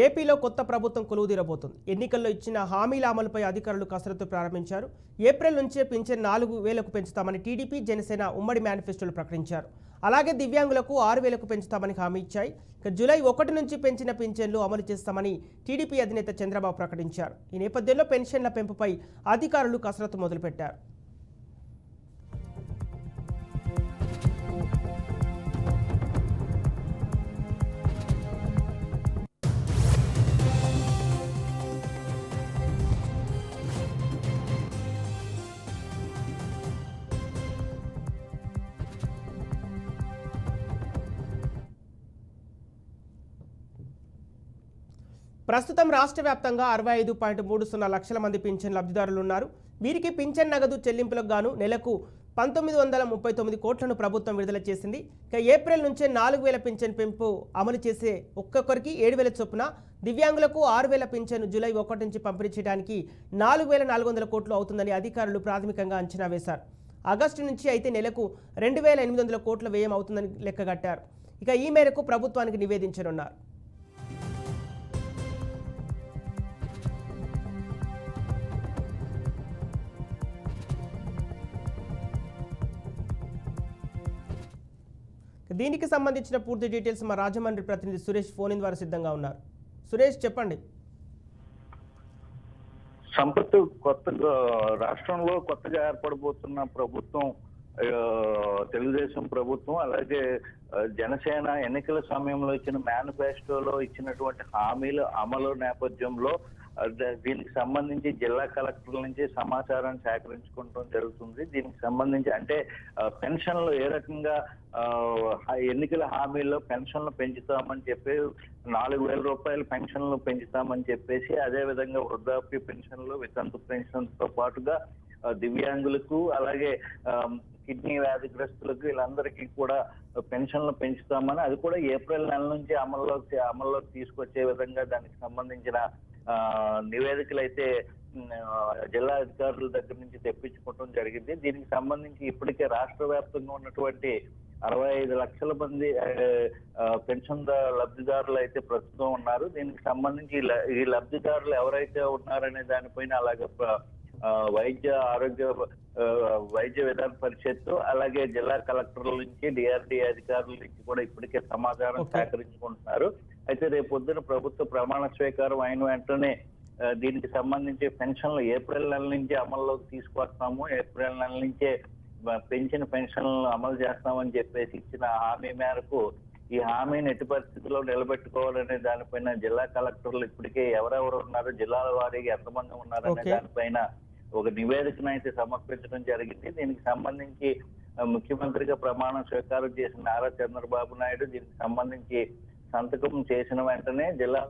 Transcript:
ఏపీలో కొత్త ప్రభుత్వం కొలువుదీరబోతుంది. ఎన్నికల్లో ఇచ్చిన హామీల అమలుపై అధికారులు కసరత్తు ప్రారంభించారు. ఏప్రిల్ నుంచే పింఛన్ 4,000కు పెంచుతామని టీడీపీ, జనసేన ఉమ్మడి మేనిఫెస్టోలు ప్రకటించారు. అలాగే దివ్యాంగులకు 6,000కు పెంచుతామని హామీ ఇచ్చాయి. జూలై 1 నుంచి పెంచిన పింఛన్లు అమలు చేస్తామని టీడీపీ అధినేత చంద్రబాబు ప్రకటించారు. ఈ నేపథ్యంలో పెన్షన్ల పెంపుపై అధికారులు కసరత్తు మొదలుపెట్టారు. ప్రస్తుతం రాష్ట్ర వ్యాప్తంగా 65.30 లక్షల మంది పింఛన్ లబ్ధిదారులు ఉన్నారు. వీరికి పింఛన్ నగదు చెల్లింపులకు గాను నెలకు 1939 కోట్లను ప్రభుత్వం విడుదల చేసింది. ఏప్రిల్ నుంచే 4,000 పింఛన్ పెంపు అమలు చేసే ఒక్కొక్కరికి 7,000 చొప్పున, దివ్యాంగులకు 6,000 పింఛన్ జూలై 1 నుంచి పంపిణీ చేయడానికి 4,400 కోట్లు అవుతుందని అధికారులు ప్రాథమికంగా అంచనా వేశారు. ఆగస్టు నుంచి అయితే నెలకు 2,800 కోట్ల వ్యయం అవుతుందని లెక్కగట్టారు. ఈ మేరకు ప్రభుత్వానికి నివేదించనున్నారు. దీనికి సంబంధించిన పూర్తి డీటెయిల్స్ మా రాజమండ్రి ప్రతినిధి సురేష్ ఫోన్ ద్వారా సిద్ధంగా ఉన్నారు. సురేష్, చెప్పండి. సంపత్, రాష్ట్రంలో కొత్తగా ఏర్పడబోతున్న ప్రభుత్వం తెలుగుదేశం ప్రభుత్వం, అలాగే జనసేన ఎన్నికల సమయంలో ఇచ్చిన మేనిఫెస్టోలో ఇచ్చినటువంటి హామీల అమలు నేపథ్యంలో దీనికి సంబంధించి జిల్లా కలెక్టర్ల నుంచి సమాచారాన్ని సేకరించుకోవడం జరుగుతుంది. దీనికి సంబంధించి అంటే పెన్షన్లు ఏ రకంగా ఎన్నికల హామీల్లో పెన్షన్లు పెంచుతామని చెప్పి 4,000 రూపాయల పెన్షన్లు పెంచుతామని చెప్పేసి, అదే విధంగా వృద్ధాప్య పెన్షన్లు, వితంతు పెన్షన్తో పాటుగా దివ్యాంగులకు, అలాగే కిడ్నీ వ్యాధిగ్రస్తులకు, వీళ్ళందరికీ కూడా పెన్షన్లు పెంచుతామని, అది కూడా ఏప్రిల్ నెల నుంచి అమల్లోకి తీసుకొచ్చే విధంగా దానికి సంబంధించిన నివేదికలు అయితే జిల్లా అధికారుల దగ్గర నుంచి తెప్పించుకోవడం జరిగింది. దీనికి సంబంధించి ఇప్పటికే రాష్ట్ర వ్యాప్తంగా ఉన్నటువంటి 65 లక్షల మంది పెన్షన్ లబ్ధిదారులు అయితే ప్రస్తుతం ఉన్నారు. దీనికి సంబంధించి ఈ లబ్ధిదారులు ఎవరైతే ఉన్నారనే దానిపైన అలాగే వైద్య విధాన పరిషత్తు, అలాగే జిల్లా కలెక్టర్ల నుంచి, డిఆర్డీఏ అధికారుల నుంచి కూడా ఇప్పటికే సమాచారం సేకరించుకుంటున్నారు. అయితే రేపు పొద్దున ప్రభుత్వ ప్రమాణ స్వీకారం అయిన వెంటనే దీనికి సంబంధించి పెన్షన్లు ఏప్రిల్ నెల నుంచి అమల్లోకి తీసుకొస్తాము, ఏప్రిల్ నెల నుంచే పెంచిన పెన్షన్లను అమలు చేస్తామని చెప్పేసి ఇచ్చిన హామీ మేరకు ఈ హామీని ఎట్టి పరిస్థితుల్లో నిలబెట్టుకోవాలనే దానిపైన జిల్లా కలెక్టర్లు ఇప్పటికే ఎవరెవరు ఉన్నారు, జిల్లాల వారీగా ఎంతమంది ఉన్నారనే దానిపైన ఒక నివేదికను అయితే సమర్పించడం జరిగింది. దీనికి సంబంధించి ముఖ్యమంత్రిగా ప్రమాణ స్వీకారం చేసిన నారా చంద్రబాబు నాయుడు దీనికి సంబంధించి సంతకం చేసిన వెంటనే జిల్లా